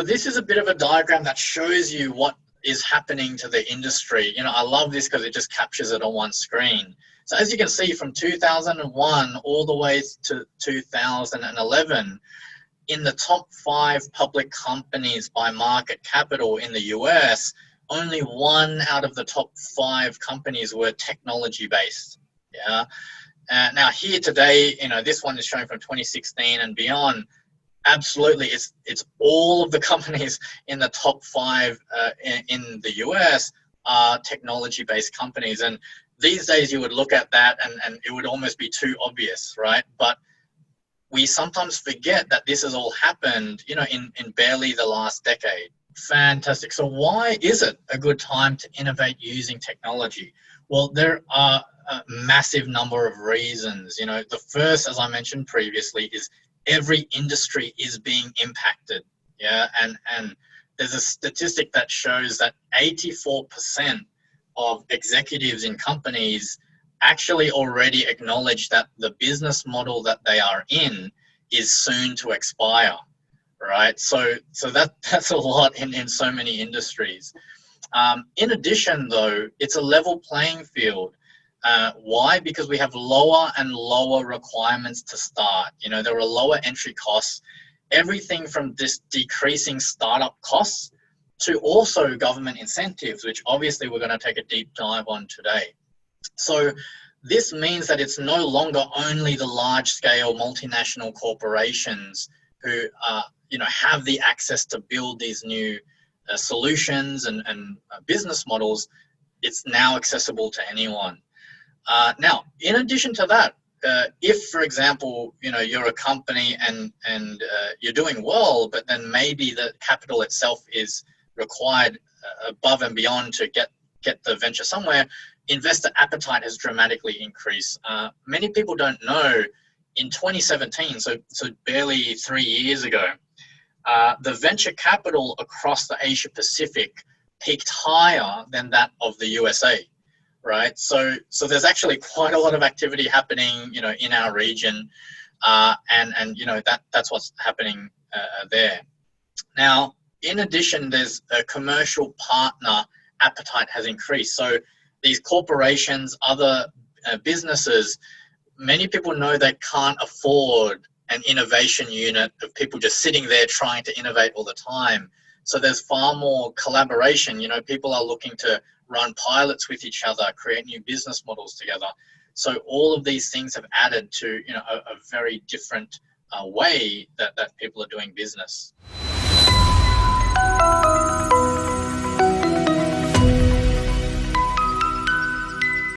So this is a bit of a diagram that shows you what is happening to the industry. I love this because it just captures it on one screen. So as you can see, from 2001 all the way to 2011, in the top 5 public companies by market capital in the US, only 1 out of the top 5 companies were technology based. Yeah. Now here today, this one is showing from 2016 and beyond. Absolutely, it's all of the companies in the top 5 in the US are technology-based companies. And these days you would look at that and it would almost be too obvious, right? But we sometimes forget that this has all happened, in barely the last decade. Fantastic. So why is it a good time to innovate using technology? Well, there are a massive number of reasons. The first, as I mentioned previously, is every industry is being impacted. Yeah, and there's a statistic that shows that 84% of executives in companies actually already acknowledge that the business model that they are in is soon to expire, right? So that's a lot in so many industries. In addition, though, it's a level playing field. Why? Because we have lower and lower requirements to start. There are lower entry costs, everything from this decreasing startup costs to also government incentives, which obviously we're going to take a deep dive on today. So this means that it's no longer only the large-scale multinational corporations who have the access to build these new solutions and business models. It's now accessible to anyone. Now, in addition to that, if, for example, you're a company and you're doing well, but then maybe the capital itself is required above and beyond to get the venture somewhere, investor appetite has dramatically increased. Many people don't know, in 2017, so barely 3 years ago, the venture capital across the Asia Pacific peaked higher than that of the USA. Right, so there's actually quite a lot of activity happening, in our region, and that's what's happening there. Now, in addition, there's a commercial partner appetite has increased. So these corporations, other businesses, many people know they can't afford an innovation unit of people just sitting there trying to innovate all the time. So there's far more collaboration. People are looking to run pilots with each other, create new business models together. So all of these things have added to a very different way that people are doing business.